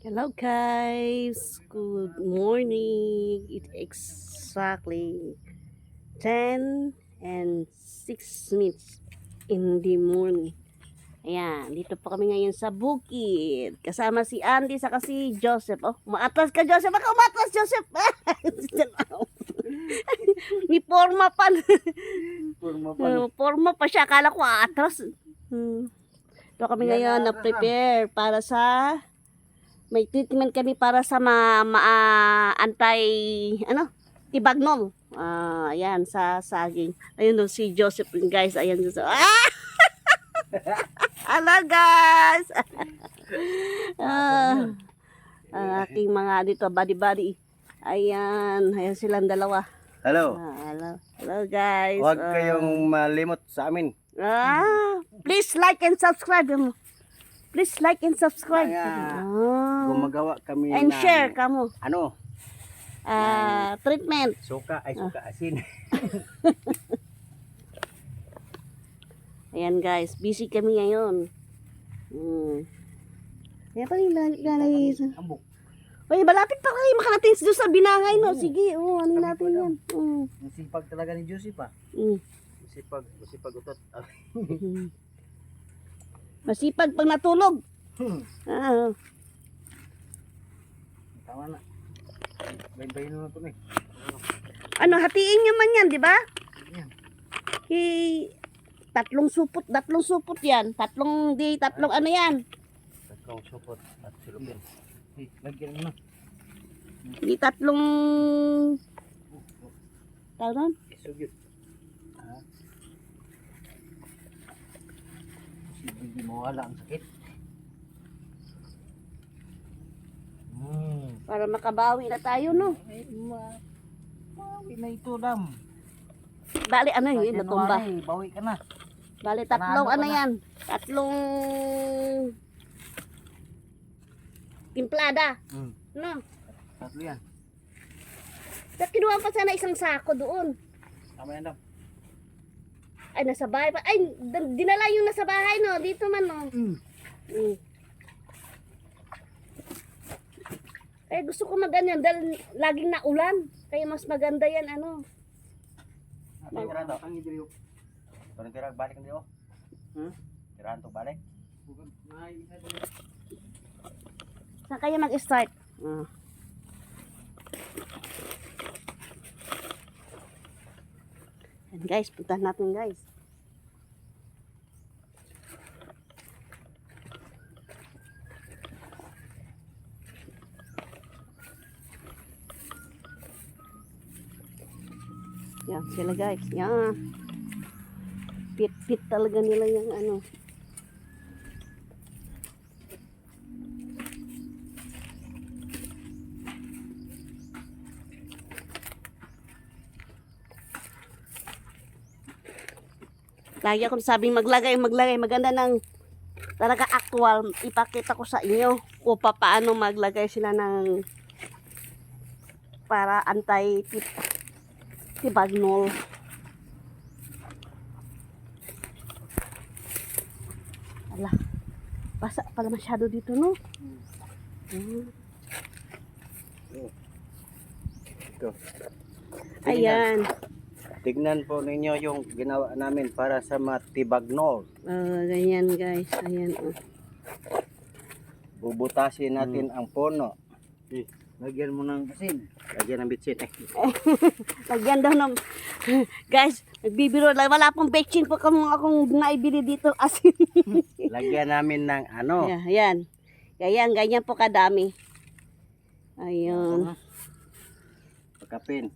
Hello guys, good morning. It's exactly 10 and 6 minutes in the morning. Ayan, dito po kami ngayon sa bukid. Kasama si Andy saka si Joseph. Oh, umaatras ka Joseph. Baka umatras Joseph. May forma pa. Forma pa siya. Akala ko aatras. Ito kami ngayon na-prepare para sa may treatment kami para sa anti tibagnol. Ayan sa saging. Ayun no si Joseph guys, ayan Joseph. Hello guys. Ang aking mga dito body. Ayan silang dalawa. Hello. Hello guys. Huwag kayong malimot sa amin. Please like and subscribe mo. Please like and subscribe. Gumagawa kami And ng share kamo. ano? Treatment. Suka asin. Ayan guys, busy kami ngayon. Kaya pa yung lalagay. Ambok. Uy, malapit pa kayo makarating doon sa binangay, no? Sige, ano natin yan. Masipag talaga ni Joseph pa. Masipag utot. Masipag pag natulog. Tama na. Bayin na ito na eh. Ano, hatiin nyo man yan, di ba? Yan. Tatlong supot yan. Tatlong ano yan. Tatlong supot at silupin. Lagyan mo na. Di tatlong tawag Isugyot. Hindi mawala ang sakit. para makabawi na tayo, no? Bawi na ito, dam. Bali, ano yun, natumba. Bawi ka na. Bali, tatlong Panalo ka ano na. yan. Tatlong timplada. No? Tatlo yan. Ba't kinuha pa sana isang sako doon? Tama yan, dam. Ay, nasa bahay pa. Ay, dinala yung nasa bahay, no? Dito man, no? Eh, gusto ko mag-ano yan dahil laging naulan. Kaya mas maganda yan, ano. Tira to. Ang idriyo. Turun tira balik ang diyo. Tirahan to balik. Saan kayo mag-start? Yan guys, puntahan natin guys. Yan sila guys. Yan. Pit talaga nila yung ano. Lagi akong sabing maglagay. Maganda ng talaga actual. Ipakita ko sa inyo kung paano maglagay sila ng para anti-tibagnol. Ala, basa pala masyado dito, no? Ito. Ayan. Tignan po ninyo yung ginawa namin para sa matibagnol. Ganyan guys. Ayan. Bubutasin natin ang puno. Lagyan mo ng asin. Lagyan ng bitsin. Lagyan daw ng... Guys, nagbibiro lang. Wala pong betchin po akong naibili dito asin. Lagyan namin ng ano. Ayan. Ganyan po kadami. Ayun. Pagkapin.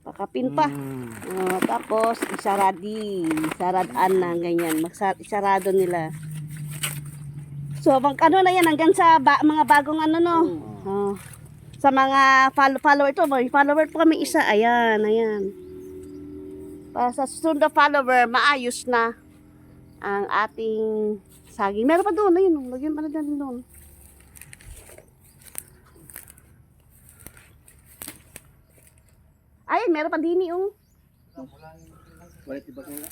Pakapin pa. Tapos, isaradaan na ganyan. Isarado nila. So, ano na yan, hanggang sa mga bagong ano, no? Sa mga follower ito, may follower po kami isa. Ayan. Para sa susunod na follower, maayos na ang ating saging. Meron pa doon, ayun. Lagyan pa na doon. Ay, meron pa din yung. Walit tibagnol.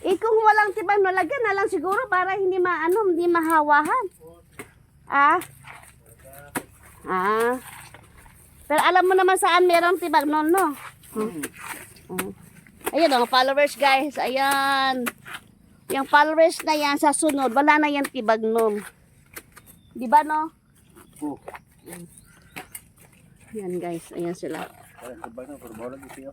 Eh kung walang tibag, no, lagyan na lang siguro para hindi hindi mahawahan. Ah? Ah. Pero alam mo naman saan meron tibag nun, no? Oh. Ayun ang followers guys, ayan. Yung followers na yan sa sunod, wala na yan tibag nun. Di ba no? Oh. Yan guys, ayan sila. Ayan, tibag na, pero bawal lagi siya.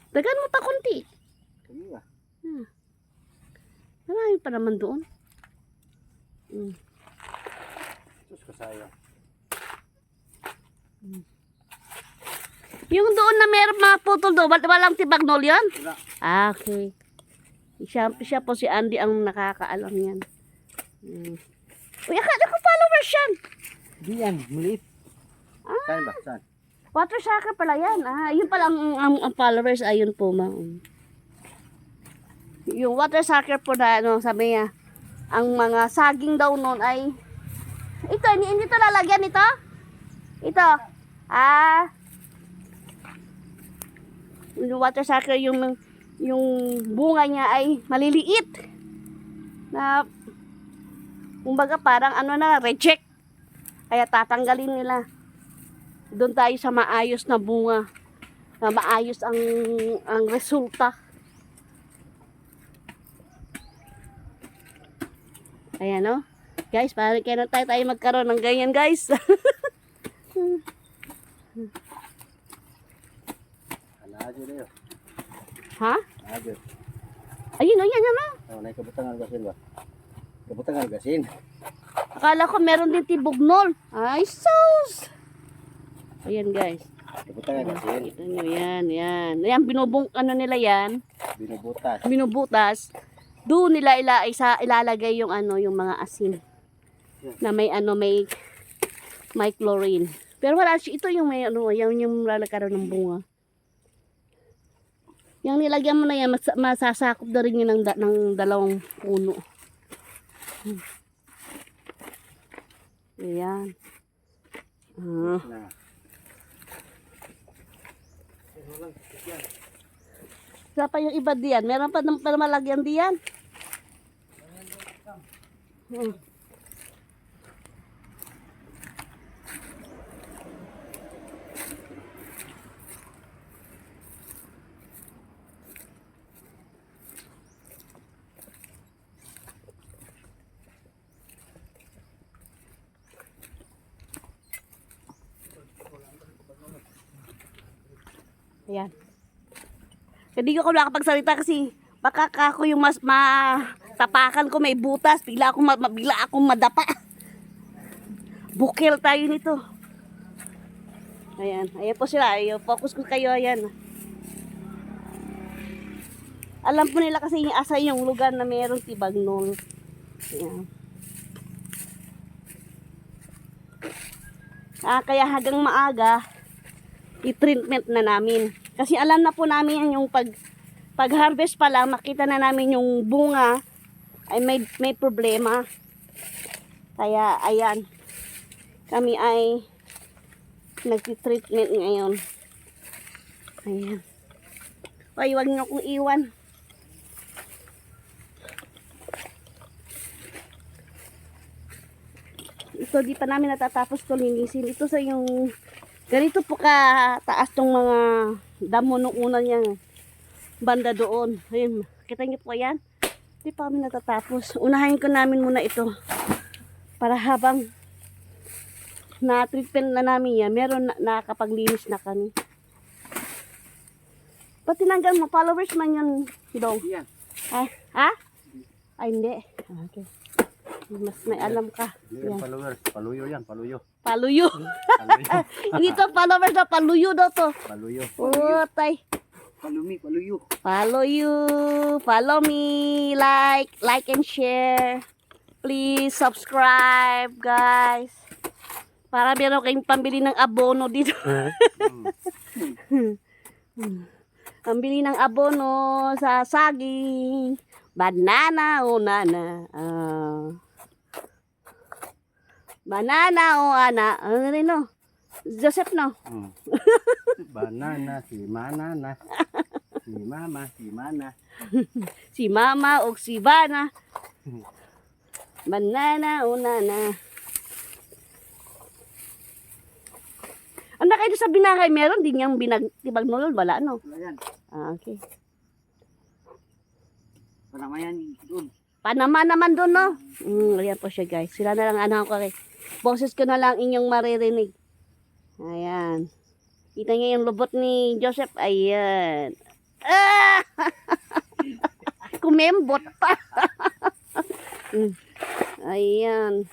Dagan mo pa konti. Sige ah. Marami pa naman doon. Sus kasaya. Yung doon na meron mga putol doon, walang tibag nol yan? Wala. Ah, okay. Siya po si Andy ang nakakaalam yan. Uy, akala ko followers yan. Di yan, maliit. Saan ba? Saan? Water sucker pala yan. Ah, yun pala ang followers. Ayun po, ma'am. Yung water sucker po na, sabi niya, ang mga saging daw nun ay, ito, hindi ito lalagyan ito? Ito. Ah, yung water sucker, yung bunga niya ay maliliit. Na, kumbaga parang reject. Kaya tatanggalin nila. Doon tayo sa maayos na bunga. Na maayos ang resulta. Ayan o. Guys, parang kaya na tayo magkaroon ng ganyan guys. Alagyo na yun. Ha? Alagyo. Ayun o, yan o. Oh, naik kabutang algasin ba? Kabutang algasin. Akala ko meron din tibugnol. Ay, sus! Ayan guys. Kabutang algasin. Kita nyo yan, yan. Ayan, nila yan. Binubutas. Binubutas. Doon nila ilalagay yung yung mga asin. Na may may chlorine. Pero wala siya, ito yung may yung lalakaran ng bunga. Yung nilagyan mo na yan, masasakop na rin yun ng dalawang puno. Ayan. Na. Isa pa yung iba diyan. Meron pa malagyan diyan. Ayan. Hindi ko nakapagsalita kasi baka ako yung mas matapakan ko may butas, bigla akong madapa. Bukil tayo nito. Ayan, ayan po sila. Ayan, focus ko kayo, ayan. Alam po nila kasi yung asa yung lugar na mayroong tibagnol. Ayan. Kaya hanggang maaga, i-treatment na namin. Kasi alam na po namin yung pag-harvest pa lang, makita na namin yung bunga ay may problema. Kaya ayan, kami ay nagti-treatment ngayon. Ayan. Ay, huwag niyo akong iwan. Ito, di pa namin natatapos ko linisin. Ito sa yung ganito po ka taas tong mga damo nung una niya banda doon. Ayun, kita niyo po yan. Hindi pa kami natatapos. Unahin ko namin muna ito. Para habang na-treatment na namin yan, meron nakapaglinis na kami. Pati tinanggal mo, followers man yun, Dong. Yan. Ay, ha? Ay, hindi. Okay. Mas may alam ka. Yan Yan. followers. Paluyo yan, paluyo. Paluyo. Paluyo. Hindi to followers na paluyo daw to. Paluyo. Utay. Palumi, paluyo. Follow you. Follow me. Like and share. Please subscribe, guys. Para meron kayong pambili ng abono dito. Pambili ng abono sa saging. Banana o nana. Banana o ana. Ano rin no? Joseph no? Banana, si manana. Si mama, si mana. Si mama o si bana. Banana o nana. Ang kayo sa binakay, meron din yung tibag-nulol, wala no? Ayan. Okay. Panama yan doon. Panama naman doon, no? Ayan po siya, guys. Sila na lang, ano ko rin. Boses ko na lang inyong maririnig. Ayan. Kita niyo yung lubot ni Joseph. Ayan. Ah! Kumembot pa. Ayan.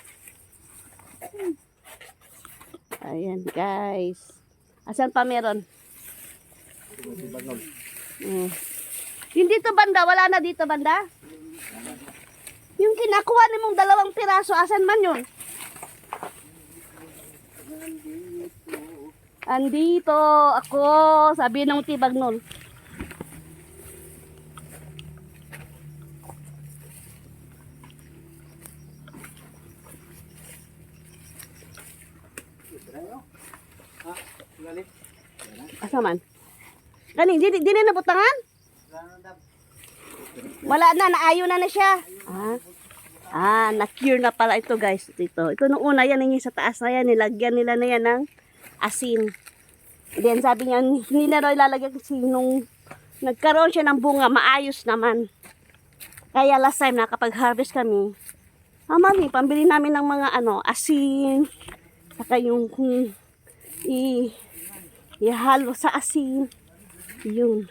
Ayan, guys. Asan pa meron? Yung dito banda, wala na dito banda? Yung kinakuha ni mong 2 piraso, asan man yun? Andito ako, sabi ng tibag nun. Asa man? Kani, di na nabutangan? Wala na, naayo na siya. Na-cure na pala ito, guys. Ito nung una yan, yung sa taas na yan, nilagyan nila na yan ng asin. Then sabi niya, hindi na raw ilalagyan kasi nung nagkaroon siya ng bunga, maayos naman. Kaya last time nakapag-harvest kami, mami, pambili namin ng mga asin, saka yung ihalo sa asin. Yun.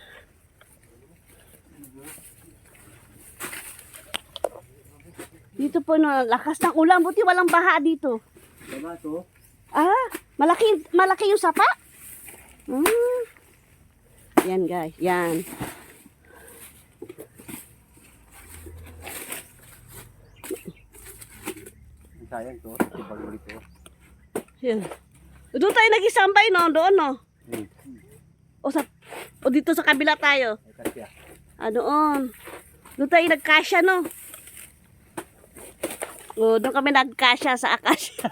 Dito po no, lakas ng ulan, buti walang baha dito. Diba to? Malaki yung sapa? Yan guys, yan. Sayang to, tibag ulit to. Yan. Doon tayo nag-isambay no, doon no. O dito sa kabila tayo. Doon. Doon tayo nagkasya no. O doon kami nagkasya sa akasya.